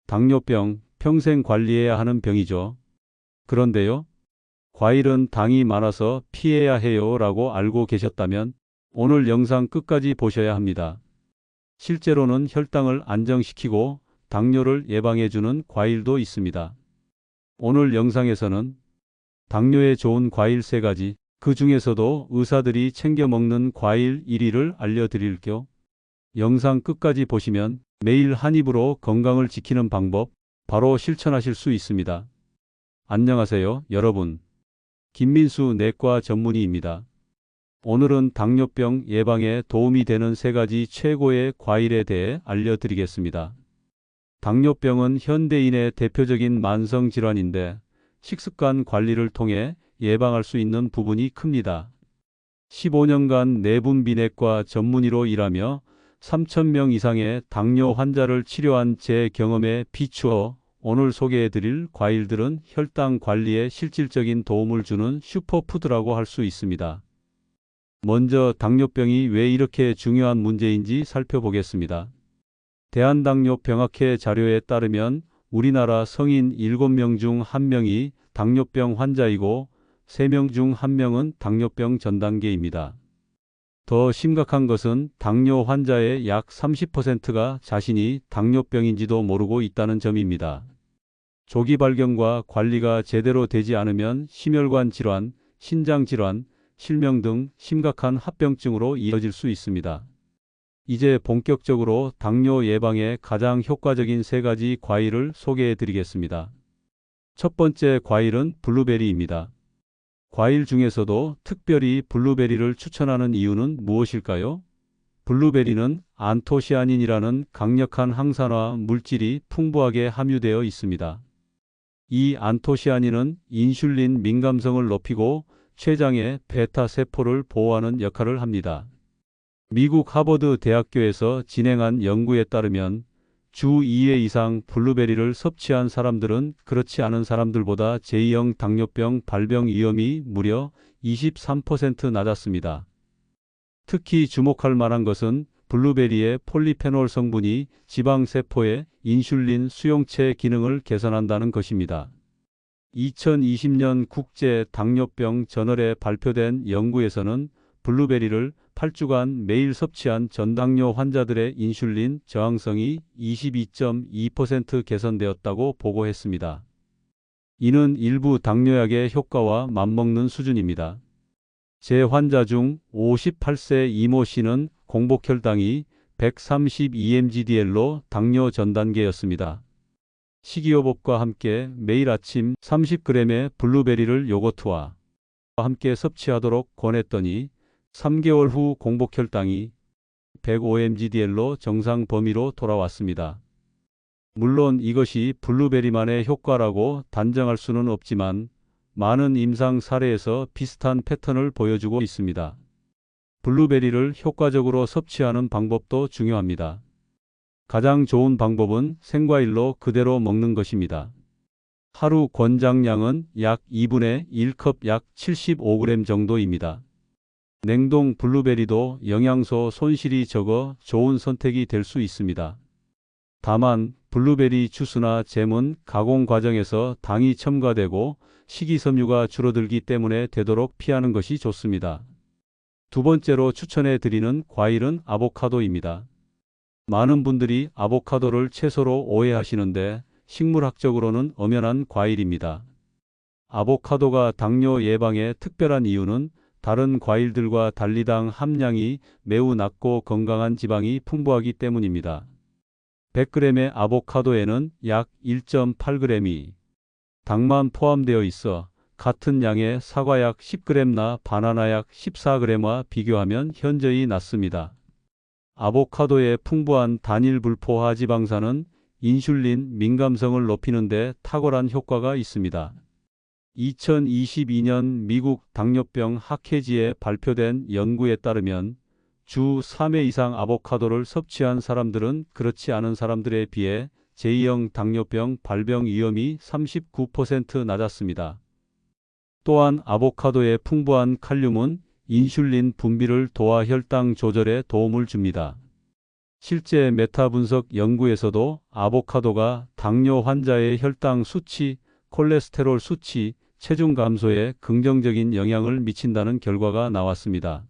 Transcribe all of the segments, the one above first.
당뇨병, 평생 관리해야 하는 병이죠. 그런데요, 과일은 당이 많아서 피해야 해요 라고 알고 계셨다면 오늘 영상 끝까지 보셔야 합니다. 실제로는 혈당을 안정시키고 당뇨를 예방해주는 과일도 있습니다. 오늘 영상에서는 당뇨에 좋은 과일 3가지, 그 중에서도 의사들이 챙겨 먹는 과일 1위를 알려드릴게요. 영상 끝까지 보시면 매일 한 입으로 건강을 지키는 방법 바로 실천하실 수 있습니다. 안녕하세요, 여러분. 김민수 내과 전문의입니다. 오늘은 당뇨병 예방에 도움이 되는 3가지 최고의 과일에 대해 알려드리겠습니다. 당뇨병은 현대인의 대표적인 만성질환인데 식습관 관리를 통해 예방할 수 있는 부분이 큽니다. 15년간 내분비내과 전문의로 일하며 3,000명 이상의 당뇨 환자를 치료한 제 경험에 비추어 오늘 소개해드릴 과일들은 혈당 관리에 실질적인 도움을 주는 슈퍼푸드라고 할 수 있습니다. 먼저 당뇨병이 왜 이렇게 중요한 문제인지 살펴보겠습니다. 대한당뇨병학회 자료에 따르면 우리나라 성인 7명 중 1명이 당뇨병 환자이고 3명 중 1명은 당뇨병 전 단계입니다. 더 심각한 것은 당뇨 환자의 약 30%가 자신이 당뇨병인지도 모르고 있다는 점입니다. 조기 발견과 관리가 제대로 되지 않으면 심혈관 질환, 신장 질환, 실명 등 심각한 합병증으로 이어질 수 있습니다. 이제 본격적으로 당뇨 예방에 가장 효과적인 3가지 과일을 소개해 드리겠습니다. 첫 번째 과일은 블루베리입니다. 과일 중에서도 특별히 블루베리를 추천하는 이유는 무엇일까요? 블루베리는 안토시아닌이라는 강력한 항산화 물질이 풍부하게 함유되어 있습니다. 이 안토시아닌은 인슐린 민감성을 높이고 췌장의 베타 세포를 보호하는 역할을 합니다. 미국 하버드 대학교에서 진행한 연구에 따르면 주 2회 이상 블루베리를 섭취한 사람들은 그렇지 않은 사람들보다 제2형 당뇨병 발병 위험이 무려 23% 낮았습니다. 특히 주목할 만한 것은 블루베리의 폴리페놀 성분이 지방세포의 인슐린 수용체 기능을 개선한다는 것입니다. 2020년 국제 당뇨병 저널에 발표된 연구에서는 블루베리를 8주간 매일 섭취한 전당뇨 환자들의 인슐린 저항성이 22.2% 개선되었다고 보고했습니다. 이는 일부 당뇨약의 효과와 맞먹는 수준입니다. 제 환자 중 58세 이모 씨는 공복혈당이 132mgdl로 당뇨 전 단계였습니다. 식이요법과 함께 매일 아침 30g의 블루베리를 요거트와 함께 섭취하도록 권했더니 3개월 후 공복혈당이 105mgdl로 정상 범위로 돌아왔습니다. 물론 이것이 블루베리만의 효과라고 단정할 수는 없지만 많은 임상 사례에서 비슷한 패턴을 보여주고 있습니다. 블루베리를 효과적으로 섭취하는 방법도 중요합니다. 가장 좋은 방법은 생과일로 그대로 먹는 것입니다. 하루 권장량은 약 2분의 1컵 약 75g 정도입니다. 냉동 블루베리도 영양소 손실이 적어 좋은 선택이 될 수 있습니다. 다만 블루베리 주스나 잼은 가공 과정에서 당이 첨가되고 식이섬유가 줄어들기 때문에 되도록 피하는 것이 좋습니다. 두 번째로 추천해 드리는 과일은 아보카도입니다. 많은 분들이 아보카도를 채소로 오해하시는데 식물학적으로는 엄연한 과일입니다. 아보카도가 당뇨 예방에 특별한 이유는 다른 과일들과 달리 당 함량이 매우 낮고 건강한 지방이 풍부하기 때문입니다. 100g의 아보카도에는 약 1.8g이 당만 포함되어 있어 같은 양의 사과 약 10g나 바나나 약 14g와 비교하면 현저히 낮습니다. 아보카도의 풍부한 단일 불포화 지방산은 인슐린 민감성을 높이는 데 탁월한 효과가 있습니다. 2022년 미국 당뇨병 학회지에 발표된 연구에 따르면 주 3회 이상 아보카도를 섭취한 사람들은 그렇지 않은 사람들에 비해 제2형 당뇨병 발병 위험이 39% 낮았습니다. 또한 아보카도의 풍부한 칼륨은 인슐린 분비를 도와 혈당 조절에 도움을 줍니다. 실제 메타 분석 연구에서도 아보카도가 당뇨 환자의 혈당 수치, 콜레스테롤 수치, 체중 감소에 긍정적인 영향을 미친다는 결과가 나왔습니다.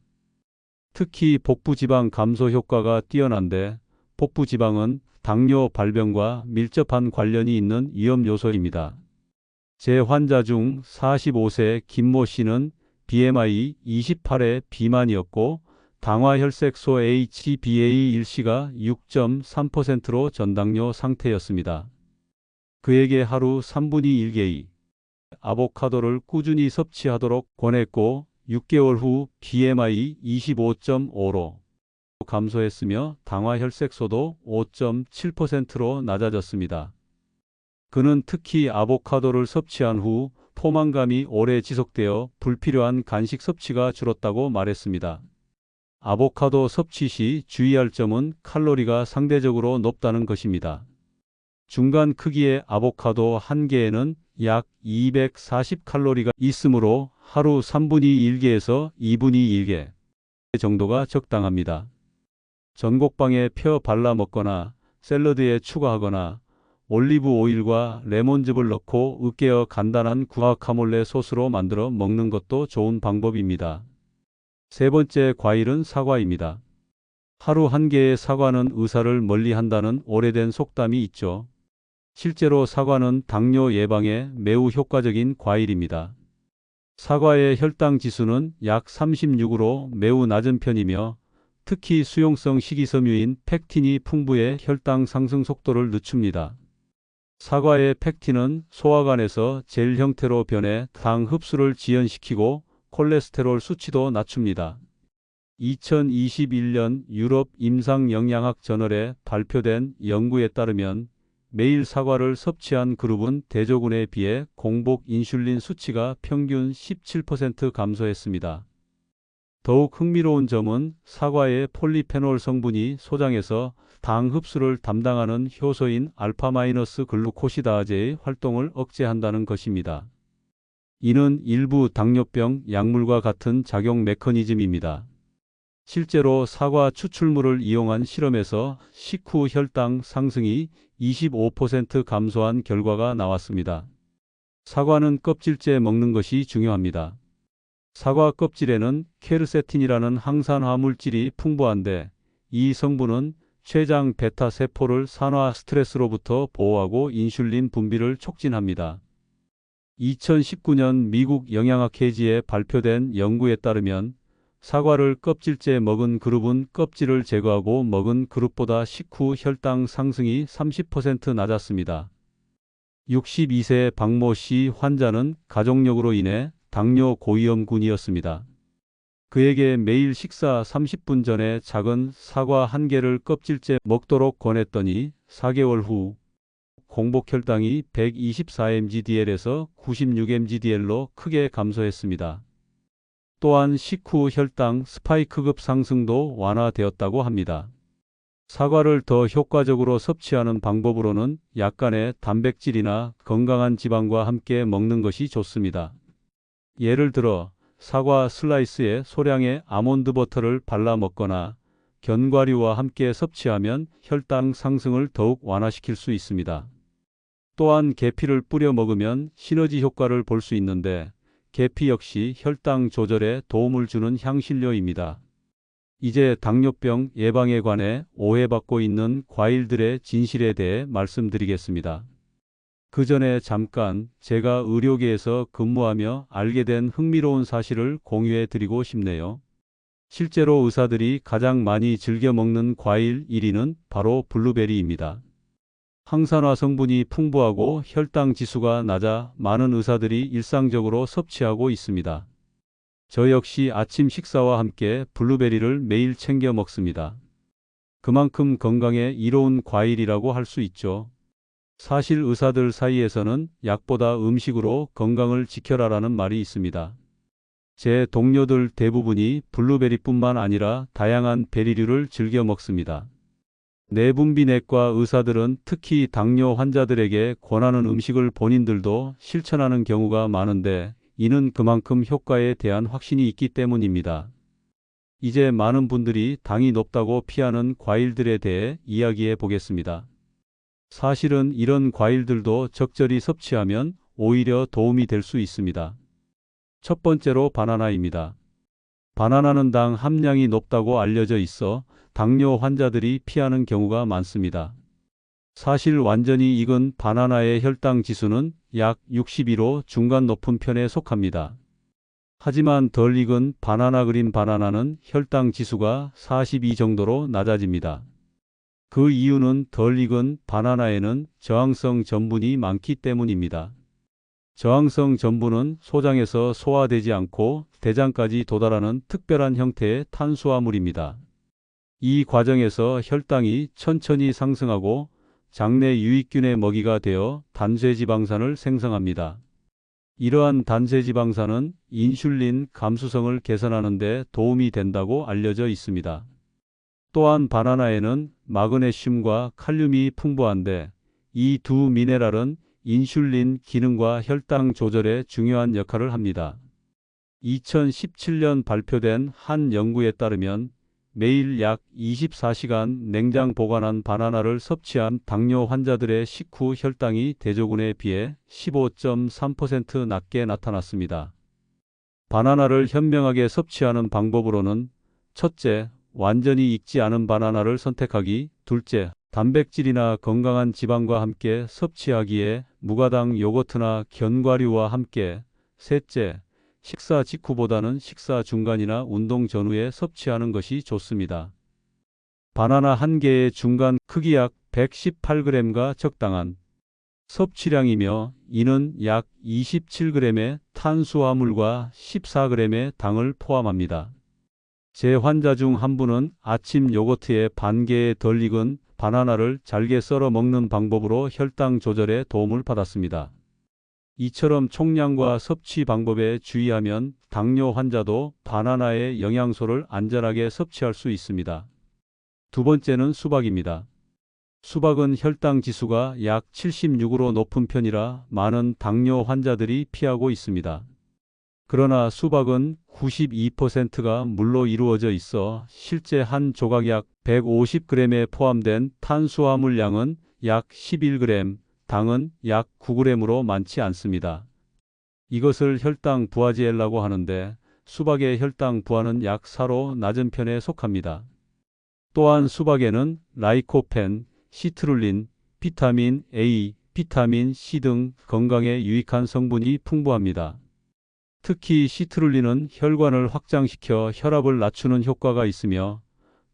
특히 복부지방 감소 효과가 뛰어난데, 복부지방은 당뇨 발병과 밀접한 관련이 있는 위험 요소입니다. 제 환자 중 45세 김모 씨는 BMI 28의 비만이었고 당화혈색소 HbA1c가 6.3%로 전당뇨 상태였습니다. 그에게 하루 3분의 1개의 아보카도를 꾸준히 섭취하도록 권했고 6개월 후 BMI 25.5로 감소했으며 당화혈색소도 5.7%로 낮아졌습니다. 그는 특히 아보카도를 섭취한 후 포만감이 오래 지속되어 불필요한 간식 섭취가 줄었다고 말했습니다. 아보카도 섭취 시 주의할 점은 칼로리가 상대적으로 높다는 것입니다. 중간 크기의 아보카도 한 개에는 약 240칼로리가 있으므로 하루 3분의 1개에서 2분의 1개 정도가 적당합니다. 전곡방에 펴 발라 먹거나 샐러드에 추가하거나 올리브 오일과 레몬즙을 넣고 으깨어 간단한 구아카몰레 소스로 만들어 먹는 것도 좋은 방법입니다. 세 번째 과일은 사과입니다. 하루 한 개의 사과는 의사를 멀리한다는 오래된 속담이 있죠. 실제로 사과는 당뇨 예방에 매우 효과적인 과일입니다. 사과의 혈당 지수는 약 36으로 매우 낮은 편이며 특히 수용성 식이섬유인 펙틴이 풍부해 혈당 상승 속도를 늦춥니다. 사과의 펙틴은 소화관에서 젤 형태로 변해 당 흡수를 지연시키고 콜레스테롤 수치도 낮춥니다. 2021년 유럽 임상영양학 저널에 발표된 연구에 따르면 매일 사과를 섭취한 그룹은 대조군에 비해 공복 인슐린 수치가 평균 17% 감소했습니다. 더욱 흥미로운 점은 사과의 폴리페놀 성분이 소장에서 당 흡수를 담당하는 효소인 알파-글루코시다제의 활동을 억제한다는 것입니다. 이는 일부 당뇨병 약물과 같은 작용 메커니즘입니다. 실제로 사과 추출물을 이용한 실험에서 식후 혈당 상승이 25% 감소한 결과가 나왔습니다. 사과는 껍질째 먹는 것이 중요합니다. 사과 껍질에는 케르세틴이라는 항산화 물질이 풍부한데 이 성분은 췌장 베타 세포를 산화 스트레스로부터 보호하고 인슐린 분비를 촉진합니다. 2019년 미국 영양학회지에 발표된 연구에 따르면 사과를 껍질째 먹은 그룹은 껍질을 제거하고 먹은 그룹보다 식후 혈당 상승이 30% 낮았습니다. 62세 박모 씨 환자는 가족력으로 인해 당뇨 고위험군이었습니다. 그에게 매일 식사 30분 전에 작은 사과 한 개를 껍질째 먹도록 권했더니 4개월 후 공복 혈당이 124mgdl에서 96mgdl로 크게 감소했습니다. 또한 식후 혈당 스파이크급 상승도 완화되었다고 합니다. 사과를 더 효과적으로 섭취하는 방법으로는 약간의 단백질이나 건강한 지방과 함께 먹는 것이 좋습니다. 예를 들어 사과 슬라이스에 소량의 아몬드 버터를 발라 먹거나 견과류와 함께 섭취하면 혈당 상승을 더욱 완화시킬 수 있습니다. 또한 계피를 뿌려 먹으면 시너지 효과를 볼 수 있는데 계피 역시 혈당 조절에 도움을 주는 향신료입니다. 이제 당뇨병 예방에 관해 오해받고 있는 과일들의 진실에 대해 말씀드리겠습니다. 그 전에 잠깐 제가 의료계에서 근무하며 알게 된 흥미로운 사실을 공유해 드리고 싶네요. 실제로 의사들이 가장 많이 즐겨 먹는 과일 1위는 바로 블루베리입니다. 항산화 성분이 풍부하고 혈당 지수가 낮아 많은 의사들이 일상적으로 섭취하고 있습니다. 저 역시 아침 식사와 함께 블루베리를 매일 챙겨 먹습니다. 그만큼 건강에 이로운 과일이라고 할 수 있죠. 사실 의사들 사이에서는 약보다 음식으로 건강을 지켜라라는 말이 있습니다. 제 동료들 대부분이 블루베리뿐만 아니라 다양한 베리류를 즐겨 먹습니다. 내분비내과 의사들은 특히 당뇨 환자들에게 권하는 음식을 본인들도 실천하는 경우가 많은데 이는 그만큼 효과에 대한 확신이 있기 때문입니다. 이제 많은 분들이 당이 높다고 피하는 과일들에 대해 이야기해 보겠습니다. 사실은 이런 과일들도 적절히 섭취하면 오히려 도움이 될 수 있습니다. 첫 번째로 바나나입니다. 바나나는 당 함량이 높다고 알려져 있어 당뇨 환자들이 피하는 경우가 많습니다. 사실 완전히 익은 바나나의 혈당 지수는 약 62로 중간 높은 편에 속합니다. 하지만 덜 익은 바나나 그린 바나나는 혈당 지수가 42 정도로 낮아집니다. 그 이유는 덜 익은 바나나에는 저항성 전분이 많기 때문입니다. 저항성 전분은 소장에서 소화되지 않고 대장까지 도달하는 특별한 형태의 탄수화물입니다. 이 과정에서 혈당이 천천히 상승하고 장내 유익균의 먹이가 되어 단쇄지방산을 생성합니다. 이러한 단쇄지방산은 인슐린 감수성을 개선하는 데 도움이 된다고 알려져 있습니다. 또한 바나나에는 마그네슘과 칼륨이 풍부한데 이 두 미네랄은 인슐린 기능과 혈당 조절에 중요한 역할을 합니다. 2017년 발표된 한 연구에 따르면 매일 약 24시간 냉장 보관한 바나나를 섭취한 당뇨 환자들의 식후 혈당이 대조군에 비해 15.3% 낮게 나타났습니다. 바나나를 현명하게 섭취하는 방법으로는 첫째, 완전히 익지 않은 바나나를 선택하기, 둘째, 단백질이나 건강한 지방과 함께 섭취하기에 무가당 요거트나 견과류와 함께, 셋째, 식사 직후보다는 식사 중간이나 운동 전후에 섭취하는 것이 좋습니다. 바나나 한 개의 중간 크기 약 118g가 적당한 섭취량이며 이는 약 27g의 탄수화물과 14g의 당을 포함합니다. 제 환자 중 한 분은 아침 요거트에 반 개의 덜 익은 바나나를 잘게 썰어 먹는 방법으로 혈당 조절에 도움을 받았습니다. 이처럼 총량과 섭취 방법에 주의하면 당뇨 환자도 바나나의 영양소를 안전하게 섭취할 수 있습니다. 두 번째는 수박입니다. 수박은 혈당 지수가 약 76으로 높은 편이라 많은 당뇨 환자들이 피하고 있습니다. 그러나 수박은 92%가 물로 이루어져 있어 실제 한 조각 약 150g에 포함된 탄수화물 양은 약 11g, 당은 약 9g으로 많지 않습니다. 이것을 혈당 부하지엘라고 하는데 수박의 혈당 부하는 약 4로 낮은 편에 속합니다. 또한 수박에는 라이코펜, 시트룰린, 비타민 A, 비타민 C 등 건강에 유익한 성분이 풍부합니다. 특히 시트룰린은 혈관을 확장시켜 혈압을 낮추는 효과가 있으며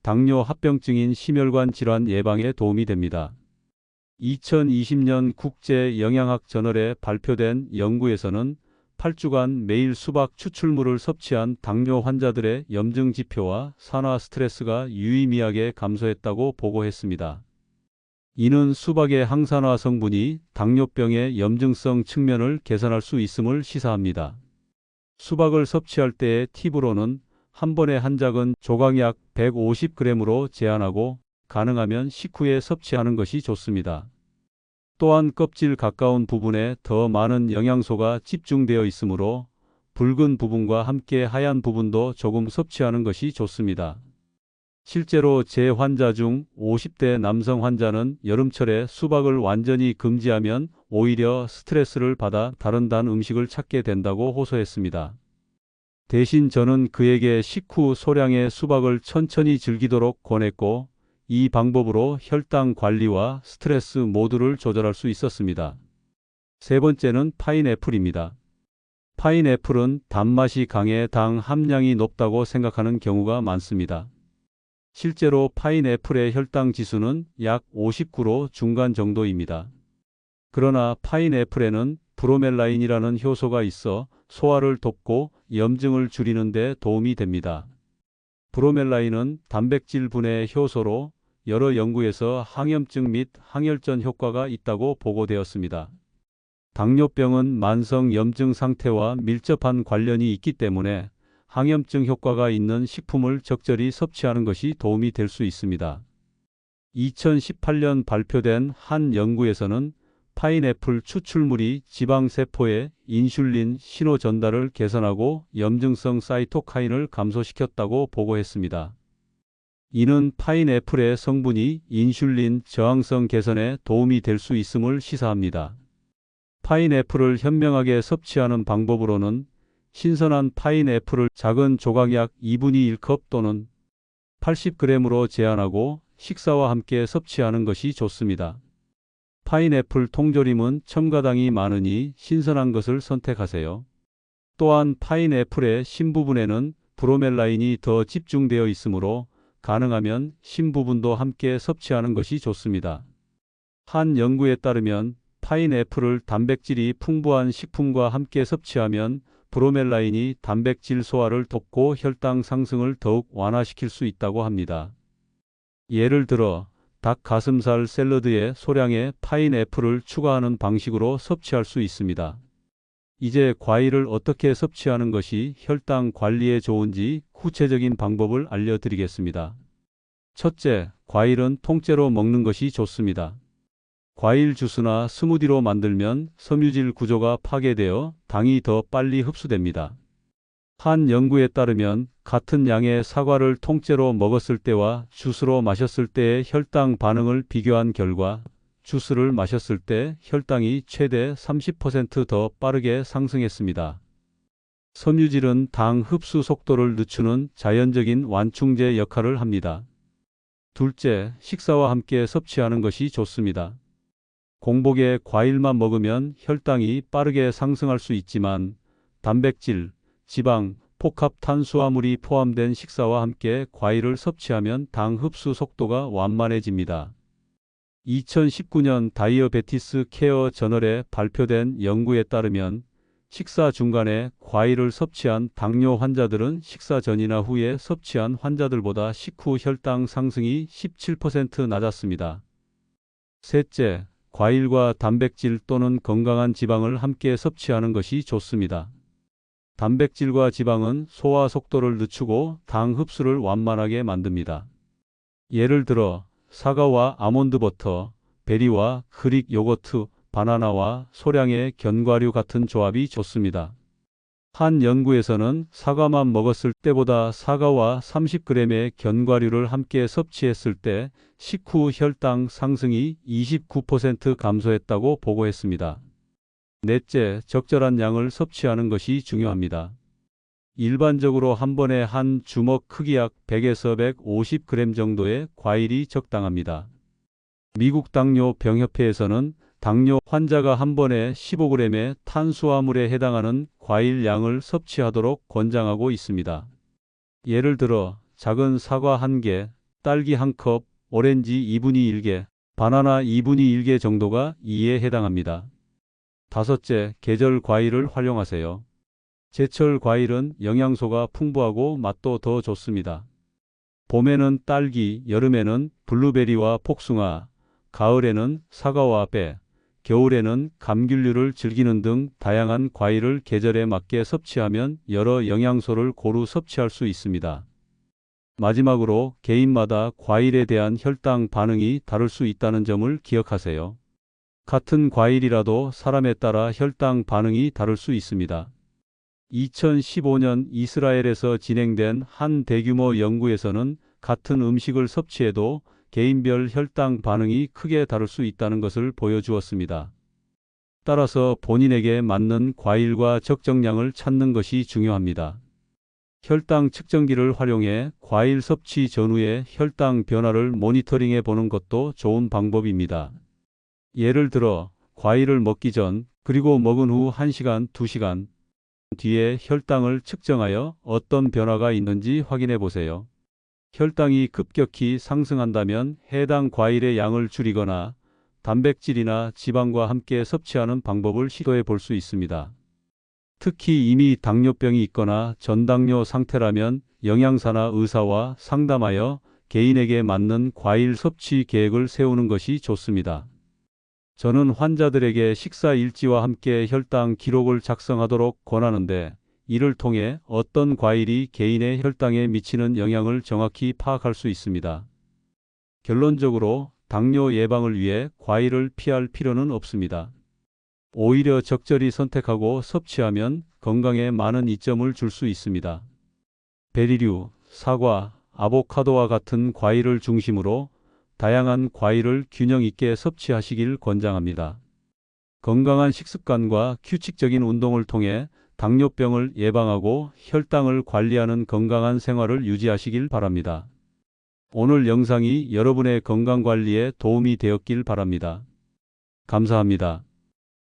당뇨 합병증인 심혈관 질환 예방에 도움이 됩니다. 2020년 국제영양학 저널에 발표된 연구에서는 8주간 매일 수박 추출물을 섭취한 당뇨 환자들의 염증 지표와 산화 스트레스가 유의미하게 감소했다고 보고했습니다. 이는 수박의 항산화 성분이 당뇨병의 염증성 측면을 개선할 수 있음을 시사합니다. 수박을 섭취할 때의 팁으로는 한 번에 한 작은 조각 약 150g으로 제한하고 가능하면 식후에 섭취하는 것이 좋습니다. 또한 껍질 가까운 부분에 더 많은 영양소가 집중되어 있으므로 붉은 부분과 함께 하얀 부분도 조금 섭취하는 것이 좋습니다. 실제로 제 환자 중 50대 남성 환자는 여름철에 수박을 완전히 금지하면 오히려 스트레스를 받아 다른 단 음식을 찾게 된다고 호소했습니다. 대신 저는 그에게 식후 소량의 수박을 천천히 즐기도록 권했고 이 방법으로 혈당 관리와 스트레스 모두를 조절할 수 있었습니다. 세 번째는 파인애플입니다. 파인애플은 단맛이 강해 당 함량이 높다고 생각하는 경우가 많습니다. 실제로 파인애플의 혈당 지수는 약 59로 중간 정도입니다. 그러나 파인애플에는 브로멜라인이라는 효소가 있어 소화를 돕고 염증을 줄이는 데 도움이 됩니다. 브로멜라인은 단백질 분해 효소로 여러 연구에서 항염증 및 항혈전 효과가 있다고 보고되었습니다. 당뇨병은 만성 염증 상태와 밀접한 관련이 있기 때문에 항염증 효과가 있는 식품을 적절히 섭취하는 것이 도움이 될 수 있습니다. 2018년 발표된 한 연구에서는 파인애플 추출물이 지방세포의 인슐린 신호 전달을 개선하고 염증성 사이토카인을 감소시켰다고 보고했습니다. 이는 파인애플의 성분이 인슐린 저항성 개선에 도움이 될 수 있음을 시사합니다. 파인애플을 현명하게 섭취하는 방법으로는 신선한 파인애플을 작은 조각 약 2분의 1컵 또는 80g으로 제한하고 식사와 함께 섭취하는 것이 좋습니다. 파인애플 통조림은 첨가당이 많으니 신선한 것을 선택하세요. 또한 파인애플의 신부분에는 브로멜라인이 더 집중되어 있으므로 가능하면 신부분도 함께 섭취하는 것이 좋습니다. 한 연구에 따르면 파인애플을 단백질이 풍부한 식품과 함께 섭취하면 브로멜라인이 단백질 소화를 돕고 혈당 상승을 더욱 완화시킬 수 있다고 합니다. 예를 들어 닭 가슴살 샐러드에 소량의 파인애플을 추가하는 방식으로 섭취할 수 있습니다. 이제 과일을 어떻게 섭취하는 것이 혈당 관리에 좋은지 구체적인 방법을 알려드리겠습니다. 첫째, 과일은 통째로 먹는 것이 좋습니다. 과일 주스나 스무디로 만들면 섬유질 구조가 파괴되어 당이 더 빨리 흡수됩니다. 한 연구에 따르면 같은 양의 사과를 통째로 먹었을 때와 주스로 마셨을 때의 혈당 반응을 비교한 결과 주스를 마셨을 때 혈당이 최대 30% 더 빠르게 상승했습니다. 섬유질은 당 흡수 속도를 늦추는 자연적인 완충제 역할을 합니다. 둘째, 식사와 함께 섭취하는 것이 좋습니다. 공복에 과일만 먹으면 혈당이 빠르게 상승할 수 있지만 단백질, 지방, 복합 탄수화물이 포함된 식사와 함께 과일을 섭취하면 당 흡수 속도가 완만해집니다. 2019년 다이어베티스 케어 저널에 발표된 연구에 따르면 식사 중간에 과일을 섭취한 당뇨 환자들은 식사 전이나 후에 섭취한 환자들보다 식후 혈당 상승이 17% 낮았습니다. 셋째, 과일과 단백질 또는 건강한 지방을 함께 섭취하는 것이 좋습니다. 단백질과 지방은 소화 속도를 늦추고 당 흡수를 완만하게 만듭니다. 예를 들어 사과와 아몬드 버터, 베리와 그릭 요거트, 바나나와 소량의 견과류 같은 조합이 좋습니다. 한 연구에서는 사과만 먹었을 때보다 사과와 30g의 견과류를 함께 섭취했을 때 식후 혈당 상승이 29% 감소했다고 보고했습니다. 넷째, 적절한 양을 섭취하는 것이 중요합니다. 일반적으로 한 번에 한 주먹 크기 약 100에서 150g 정도의 과일이 적당합니다. 미국 당뇨병협회에서는 당뇨 환자가 한 번에 15g의 탄수화물에 해당하는 과일 양을 섭취하도록 권장하고 있습니다. 예를 들어 작은 사과 1개, 딸기 1컵, 오렌지 2분의 1개, 바나나 2분의 1개 정도가 이에 해당합니다. 다섯째, 계절 과일을 활용하세요. 제철 과일은 영양소가 풍부하고 맛도 더 좋습니다. 봄에는 딸기, 여름에는 블루베리와 복숭아, 가을에는 사과와 배, 겨울에는 감귤류를 즐기는 등 다양한 과일을 계절에 맞게 섭취하면 여러 영양소를 고루 섭취할 수 있습니다. 마지막으로 개인마다 과일에 대한 혈당 반응이 다를 수 있다는 점을 기억하세요. 같은 과일이라도 사람에 따라 혈당 반응이 다를 수 있습니다. 2015년 이스라엘에서 진행된 한 대규모 연구에서는 같은 음식을 섭취해도 개인별 혈당 반응이 크게 다를 수 있다는 것을 보여주었습니다. 따라서 본인에게 맞는 과일과 적정량을 찾는 것이 중요합니다. 혈당 측정기를 활용해 과일 섭취 전후의 혈당 변화를 모니터링해 보는 것도 좋은 방법입니다. 예를 들어 과일을 먹기 전 그리고 먹은 후 1시간, 2시간 뒤에 혈당을 측정하여 어떤 변화가 있는지 확인해 보세요. 혈당이 급격히 상승한다면 해당 과일의 양을 줄이거나 단백질이나 지방과 함께 섭취하는 방법을 시도해 볼 수 있습니다. 특히 이미 당뇨병이 있거나 전당뇨 상태라면 영양사나 의사와 상담하여 개인에게 맞는 과일 섭취 계획을 세우는 것이 좋습니다. 저는 환자들에게 식사 일지와 함께 혈당 기록을 작성하도록 권하는데 이를 통해 어떤 과일이 개인의 혈당에 미치는 영향을 정확히 파악할 수 있습니다. 결론적으로 당뇨 예방을 위해 과일을 피할 필요는 없습니다. 오히려 적절히 선택하고 섭취하면 건강에 많은 이점을 줄 수 있습니다. 베리류, 사과, 아보카도와 같은 과일을 중심으로 다양한 과일을 균형 있게 섭취하시길 권장합니다. 건강한 식습관과 규칙적인 운동을 통해 당뇨병을 예방하고 혈당을 관리하는 건강한 생활을 유지하시길 바랍니다. 오늘 영상이 여러분의 건강 관리에 도움이 되었길 바랍니다. 감사합니다.